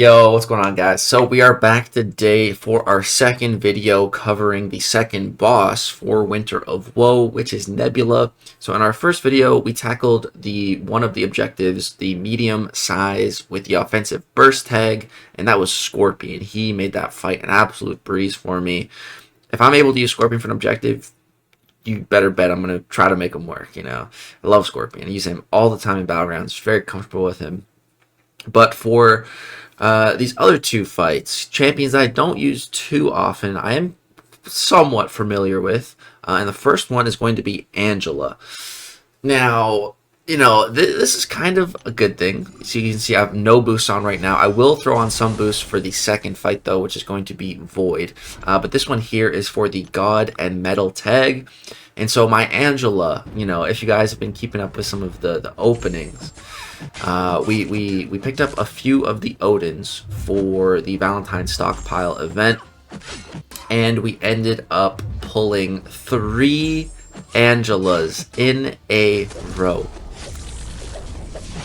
Yo, what's going on, guys? So we are back today for our second video covering the second boss for Winter of Woe, which is Nebula. So in our first video, we tackled one of the objectives, the medium size with the offensive burst tag, and that was Scorpion. He made that fight an absolute breeze for me. If I'm able to use Scorpion for an objective, you better bet I'm going to try to make him work, I love Scorpion. I use him all the time in Battlegrounds. Very comfortable with him. But for these other two fights, champions I don't use too often, I am somewhat familiar with. And the first one is going to be Angela. Now, this is kind of a good thing. So you can see I have no boosts on right now. I will throw on some boosts for the second fight, though, which is going to be Void. But this one here is for the God&Metal tag. And so my Angela, if you guys have been keeping up with some of the openings, we picked up a few of the Odins for the Valentine stockpile event, and we ended up pulling 3 Angelas in a row,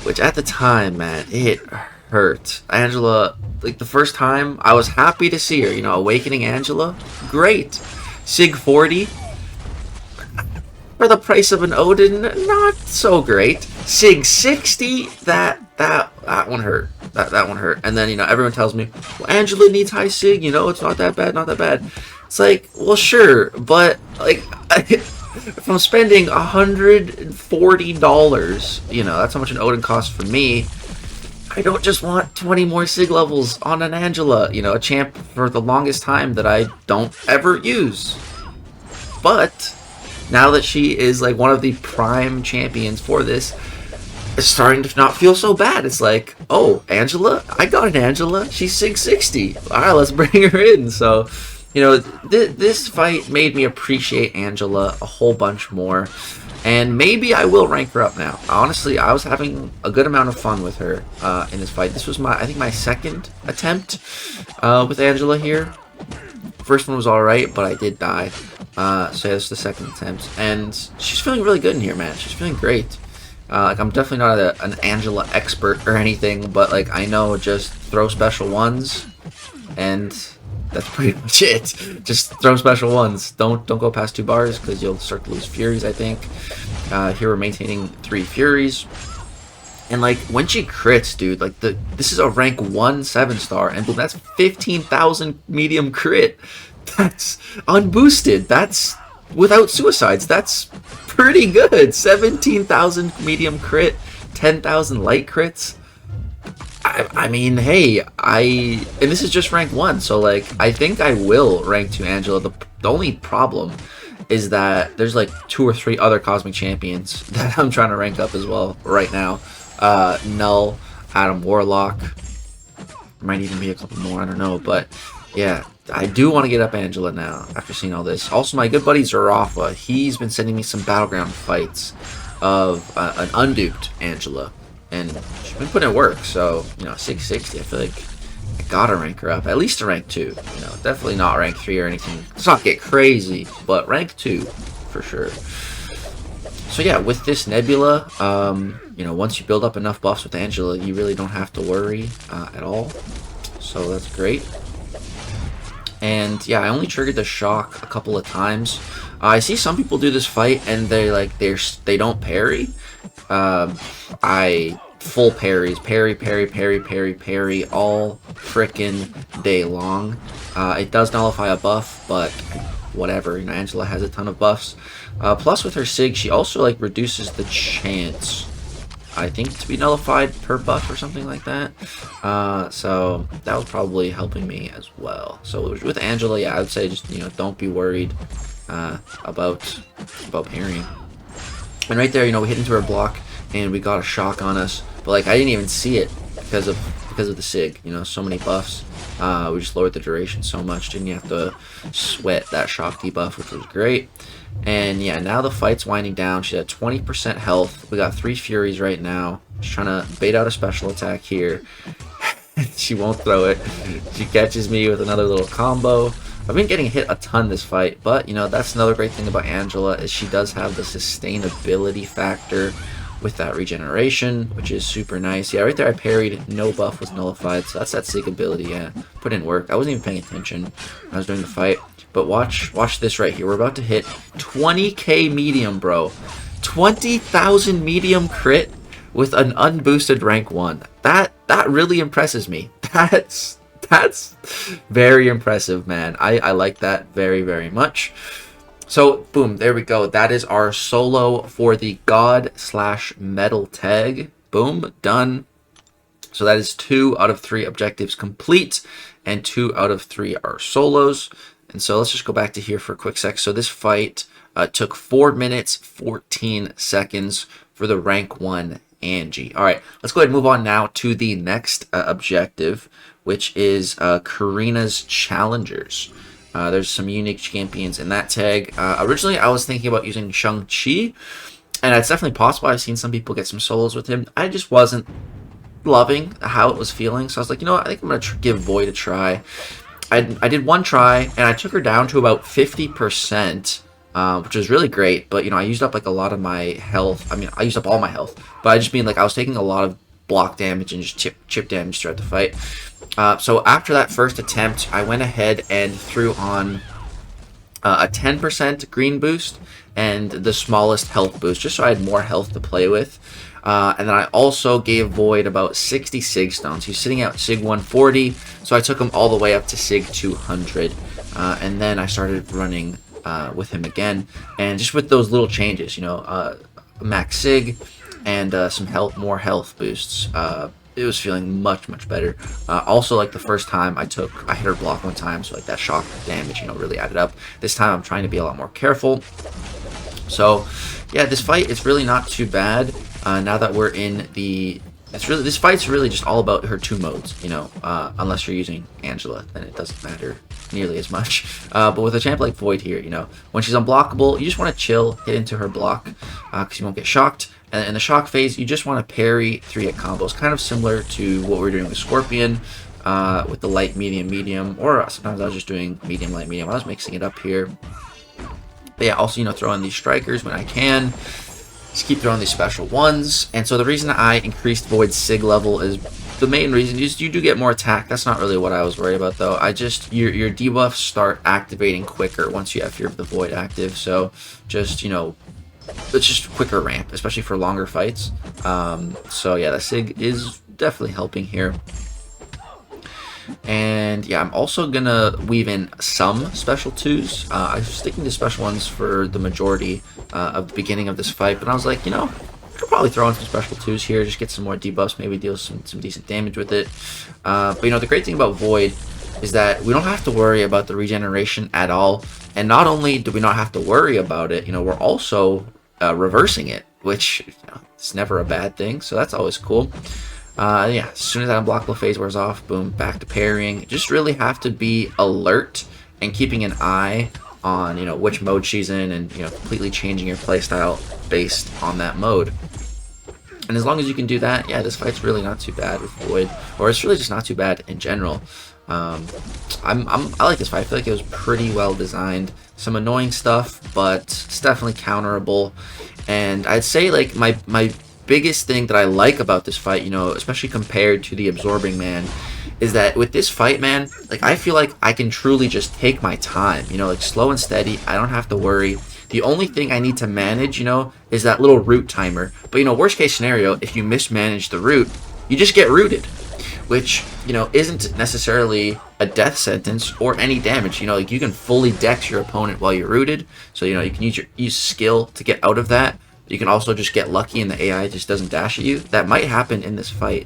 which at the time, man, it hurt. Angela, like the first time, I was happy to see her, Awakening Angela, great. Sig 40, for the price of an Odin, not so great. Sig 60, that one hurt. That one hurt. And then, everyone tells me, well, Angela needs high Sig, it's not that bad, not that bad. It's like, well, sure, but, like, if I'm spending $140, that's how much an Odin costs for me, I don't just want 20 more Sig levels on an Angela, a champ for the longest time that I don't ever use. But now that she is like one of the prime champions for this, it's starting to not feel so bad. It's like, oh, Angela? I got an Angela. She's 660. All right, let's bring her in. So, this fight made me appreciate Angela a whole bunch more. And maybe I will rank her up now. Honestly, I was having a good amount of fun with her in this fight. This was I think my second attempt with Angela here. First one was alright, but I did die. So yeah, this is the second attempt. And she's feeling really good in here, man. She's feeling great. I'm definitely not an Angela expert or anything, but I know just throw special ones, and that's pretty much it. Just throw special ones. Don't go past 2 bars because you'll start to lose Furies, I think. Here we're maintaining 3 Furies. And when she crits, dude, this is a rank 1 7-star, and boom, that's 15,000 medium crit. That's unboosted. That's without suicides. That's pretty good. 17,000 medium crit, 10,000 light crits. I mean, hey, and this is just rank 1, so I think I will rank 2 Angela. The only problem is that there's 2 or 3 other cosmic champions that I'm trying to rank up as well right now. Null, Adam Warlock, might even be a couple more, I don't know, but yeah, I do want to get up Angela now after seeing all this. Also, my good buddy Zarafa, he's been sending me some battleground fights of an unduped Angela, and she's been putting in work. So 660, I feel like I gotta rank her up at least to rank 2. Definitely not rank 3 or anything. Let's not get crazy, but rank 2 for sure. So yeah, with this Nebula, once you build up enough buffs with Angela, you really don't have to worry at all. So that's great. And yeah, I only triggered the shock a couple of times. I see some people do this fight and they don't parry. I full parries, parry all frickin' day long. It does nullify a buff, but whatever. Angela has a ton of buffs. Plus with her Sig, she also reduces the chance, I think, to be nullified per buff or something like that. So that was probably helping me as well. So with Angela, yeah, I would say just don't be worried about parrying. And right there, we hit into her block and we got a shock on us, but I didn't even see it because of the Sig. So many buffs. We just lowered the duration so much, didn't you have to sweat that shock debuff, which was great. And yeah, now the fight's winding down. She's at 20% health. We got 3 Furies right now. She's trying to bait out a special attack here. She won't throw it. She catches me with another little combo. I've been getting hit a ton this fight, but that's another great thing about Angela is she does have the sustainability factor with that regeneration, which is super nice. Yeah, right there I parried, no buff was nullified, so that's that Sig ability. Yeah, put in work. I wasn't even paying attention when I was doing the fight. But watch this right here. We're about to hit 20k medium, bro. 20,000 medium crit with an unboosted rank 1. That really impresses me. That's very impressive, man. I like that very, very much. So, boom, there we go. That is our solo for the God/Metal tag. Boom, done. So that is 2 out of 3 objectives complete, and 2 out of 3 are solos. And so let's just go back to here for a quick sec. So this fight took 4 minutes, 14 seconds for the rank 1 Angie. All right, let's go ahead and move on now to the next objective, which is Carinas Challengers. There's some unique champions in that tag. Originally, I was thinking about using Shang-Chi, and it's definitely possible. I've seen some people get some solos with him. I just wasn't loving how it was feeling, so I was like, you know what, I think I'm going to give Void a try. I did one try, and I took her down to about 50%, which was really great, but, you know, I used up, like, a lot of my health. I mean, I used up all my health, but I just mean, like, I was taking a lot of block damage and just chip damage throughout the fight. So after that first attempt, I went ahead and threw on a 10% green boost and the smallest health boost, just so I had more health to play with. And then I also gave Void about 60 Sig stones. He's sitting at Sig 140, so I took him all the way up to Sig 200. And then I started running with him again, and just with those little changes, you know, max Sig and some more health boosts. It was feeling much better. Also, like the first time I hit her block one time, so like that shock damage, you know, really added up. This time I'm trying to be a lot more careful. So yeah, this fight is really not too bad. Now that we're in this fight's really just all about her 2 modes, you know, unless you're using Angela, then it doesn't matter nearly as much. But with a champ like Void here, you know, when she's unblockable, you just want to chill, hit into her block, because you won't get shocked. And in the shock phase, you just want to parry 3-hit combos, kind of similar to what we're doing with Scorpion, with the light, medium, medium, or sometimes I was just doing medium, light, medium. I was mixing it up here. But yeah, also, you know, throw in these strikers when I can. Just keep throwing these special ones. And so the reason I increased Void's Sig level is the main reason is you do get more attack. That's not really what I was worried about, though. Your debuffs start activating quicker once you have Fear of the Void active. So just, you know, it's just quicker ramp, especially for longer fights. So yeah, the Sig is definitely helping here. And yeah, I'm also gonna weave in some special 2s. I was sticking to special ones for the majority of the beginning of this fight, but I was like, you know, I could probably throw in some special 2s here, just get some more debuffs, maybe deal some decent damage with it. But you know, the great thing about Void is that we don't have to worry about the regeneration at all. And not only do we not have to worry about it, you know, we're also reversing it, which, you know, it's never a bad thing, so that's always cool. Yeah, as soon as that unblockable phase wears off, boom, back to parrying. You just really have to be alert and keeping an eye on, you know, which mode she's in, and, you know, completely changing your playstyle based on that mode. And as long as you can do that, yeah, this fight's really not too bad with Void, or it's really just not too bad in general. I like this fight. I feel like it was pretty well designed. Some annoying stuff, but it's definitely counterable. And I'd say, like, my biggest thing that I like about this fight, you know, especially compared to the Absorbing Man, is that with this fight, man, like, I feel like I can truly just take my time, you know, like, slow and steady. I don't have to worry. The only thing I need to manage, you know, is that little root timer. But, you know, worst case scenario, if you mismanage the root, you just get rooted, which, you know, isn't necessarily a death sentence or any damage. You know, like, you can fully dex your opponent while you're rooted, so, you know, you can use skill to get out of that. You can also just get lucky and the AI just doesn't dash at you. That might happen in this fight.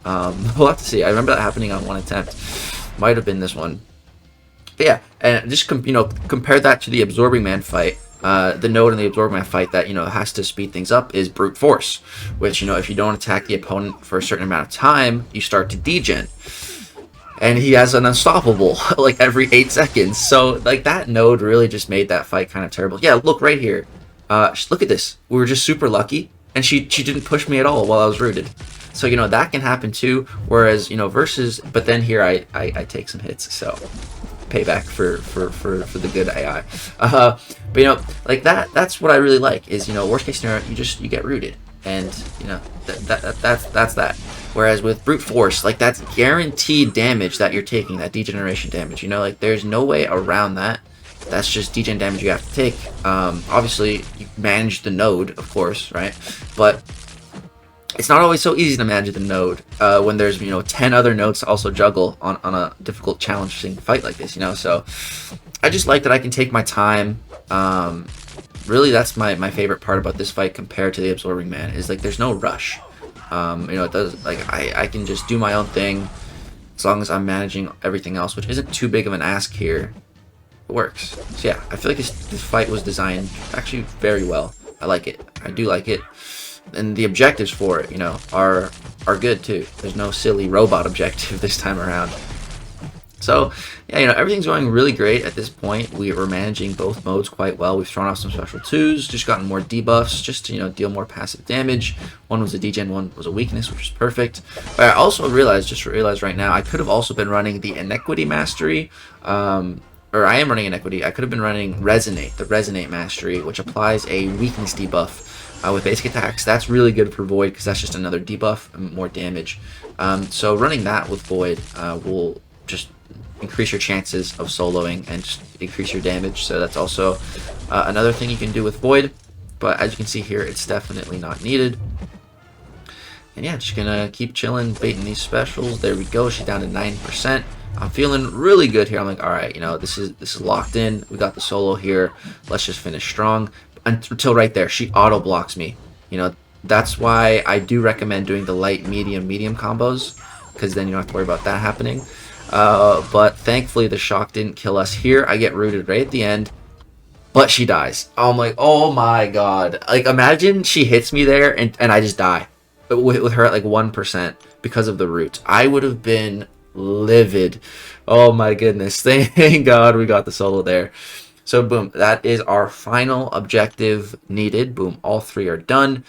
We'll have to see. I remember that happening on one attempt. Might have been this one. But yeah, and just you know, compare that to the Absorbing Man fight. The node in the Absorbing Man fight that, you know, has to speed things up is Brute Force, which, you know, if you don't attack the opponent for a certain amount of time, you start to degen. And he has an unstoppable, like, every 8 seconds. So, like, that node really just made that fight kind of terrible. Yeah, look right here. Look at this. We were just super lucky, and she didn't push me at all while I was rooted. So, you know, that can happen too. Whereas, you know, but then here I take some hits, so payback for the good AI. But, you know, like, that's what I really like is, you know, worst case scenario, you get rooted. And you know that's that. Whereas with brute force, like that's guaranteed damage that you're taking, that degeneration damage. You know, like there's no way around that. That's just degen damage you have to take. Obviously, you manage the node, of course, right? But it's not always so easy to manage the node when there's 10 other nodes to also juggle on a difficult, challenging fight like this. You know, so I just like that I can take my time. Really, that's my favorite part about this fight compared to the Absorbing Man is like there's no rush. It does like I can just do my own thing as long as I'm managing everything else, which isn't too big of an ask here. It works. So yeah, I feel like this fight was designed actually very well. I like it. I do like it. And the objectives for it, are good too. There's no silly robot objective this time around. So yeah, everything's going really great at this point. We were managing both modes quite well. We've thrown off some special 2s, just gotten more debuffs, just to deal more passive damage. One was a degen, one was a weakness, which is perfect. But I also realized right now, I could have also been running the Inequity Mastery, or I am running Inequity. I could have been running Resonate, the Resonate Mastery, which applies a weakness debuff with basic attacks. That's really good for Void because that's just another debuff and more damage. So running that with Void will just increase your chances of soloing and just increase your damage. So that's also another thing you can do with Void. But as you can see here, it's definitely not needed. And yeah, just gonna keep chilling, baiting these specials. There we go. She's down to 9%. I'm feeling really good here. I'm like, all right, this is locked in. We got the solo here. Let's just finish strong. Until right there, she auto blocks me. That's why I do recommend doing the light, medium combos, because then you don't have to worry about that happening. But thankfully the shock didn't kill us here. I get rooted right at the end, but she dies. I'm like, oh my god. Like, imagine she hits me there and I just die with her at like 1% because of the root. I would have been livid. Oh my goodness. Thank god we got the solo there. So boom, that is our final objective needed. Boom, all 3 are done.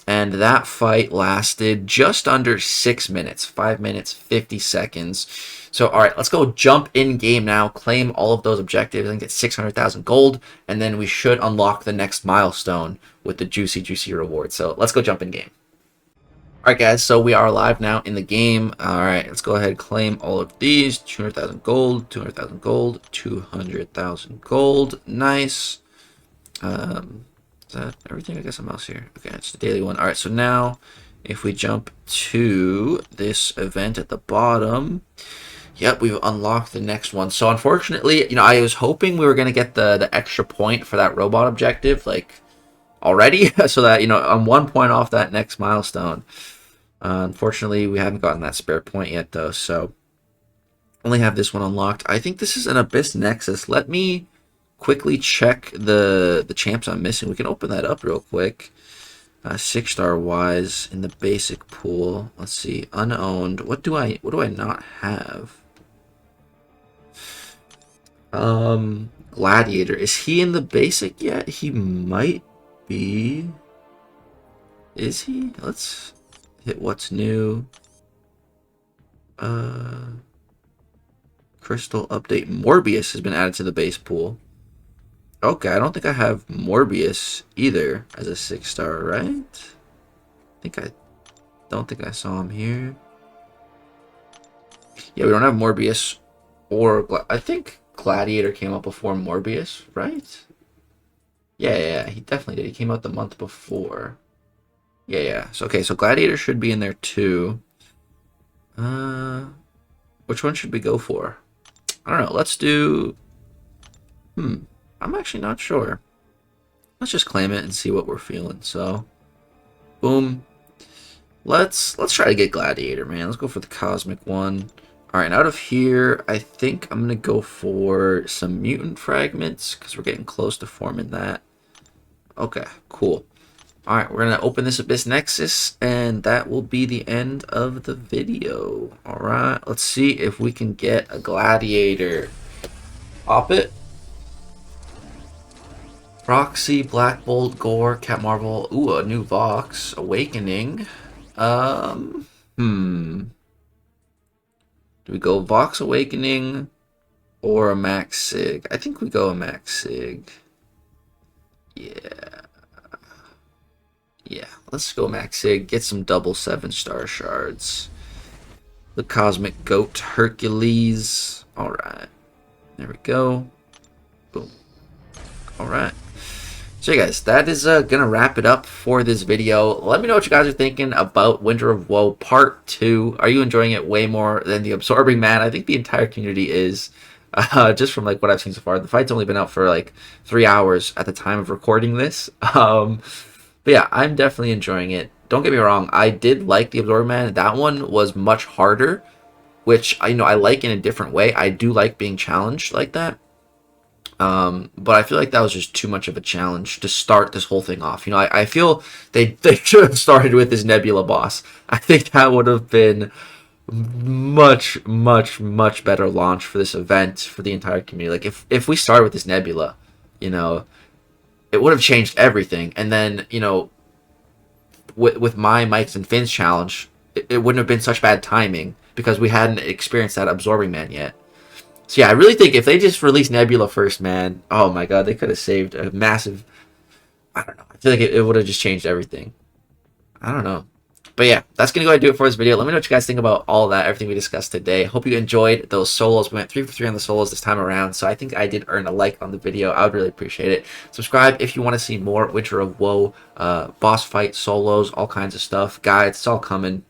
And that fight lasted just under 6 minutes, 5 minutes, 50 seconds. So, all right, let's go jump in game now, claim all of those objectives, and get 600,000 gold, and then we should unlock the next milestone with the juicy reward. So let's go jump in game. All right, guys, so we are live now in the game. All right, let's go ahead and claim all of these. 200,000 gold, 200,000 gold, 200,000 gold. Nice. Is that everything? I guess I'm else here. Okay, it's the daily one. All right, so now if we jump to this event at the bottom, yep, we've unlocked the next one. So unfortunately, I was hoping we were going to get the extra point for that robot objective, like, already, so that, I'm 1 point off that next milestone. Unfortunately, we haven't gotten that spare point yet, though, so only have this one unlocked. I think this is an Abyss Nexus. Let me quickly check the champs I'm missing. We can open that up real quick. 6-star wise in the basic pool. Let's see, unowned. What do I not have? Gladiator. Is he in the basic yet? He might be. Is he? Let's hit what's new. Crystal update. Morbius has been added to the base pool. Okay, I don't think I have Morbius either as a 6-star, right? I don't think I saw him here. Yeah, we don't have Morbius or I think Gladiator came out before Morbius, right? Yeah, he definitely did. He came out the month before. Yeah. So okay, so Gladiator should be in there too. Which one should we go for? I don't know. Let's do. I'm actually not sure. Let's just claim it and see what we're feeling. So, boom. Let's try to get Gladiator, man. Let's go for the Cosmic one. All right, out of here, I think I'm gonna go for some Mutant Fragments because we're getting close to forming that. Okay, cool. All right, we're gonna open this Abyss Nexus, and that will be the end of the video. All right, let's see if we can get a Gladiator. Pop it. Roxy, Black Bolt, Gore, Cat Marvel. Ooh, a new Vox. Awakening. Do we go Vox Awakening or a Max Sig? I think we go a Max Sig. Yeah, let's go max sig, get some double 7-star shards. The Cosmic Goat Hercules. Alright. There we go. Boom. Alright. So yeah, guys, that is gonna wrap it up for this video. Let me know what you guys are thinking about Winter of Woe Part 2. Are you enjoying it way more than the Absorbing Man? I think the entire community is. Just from like what I've seen so far. The fight's only been out for like 3 hours at the time of recording this. But yeah, I'm definitely enjoying it. Don't get me wrong, I did like the Absorbing Man. That one was much harder, which I like in a different way. I do like being challenged like that. But I feel like that was just too much of a challenge to start this whole thing off. I feel they should have started with this Nebula boss. I think that would have been much better launch for this event, for the entire community. Like if we started with this Nebula, it would have changed everything. And then, with my Mike's and Finn's challenge, it wouldn't have been such bad timing because we hadn't experienced that Absorbing Man yet. So yeah, I really think if they just released Nebula first, man, oh my god, they could have saved a massive... I don't know. I feel like it would have just changed everything. I don't know. But yeah, that's going to go ahead and do it for this video. Let me know what you guys think about all that, everything we discussed today. Hope you enjoyed those solos. We went 3 for 3 on the solos this time around, so I think I did earn a like on the video. I would really appreciate it. Subscribe if you want to see more Winter of Woe, boss fight, solos, all kinds of stuff. Guides, it's all coming.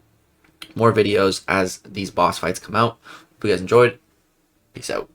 More videos as these boss fights come out. Hope you guys enjoyed. Peace out.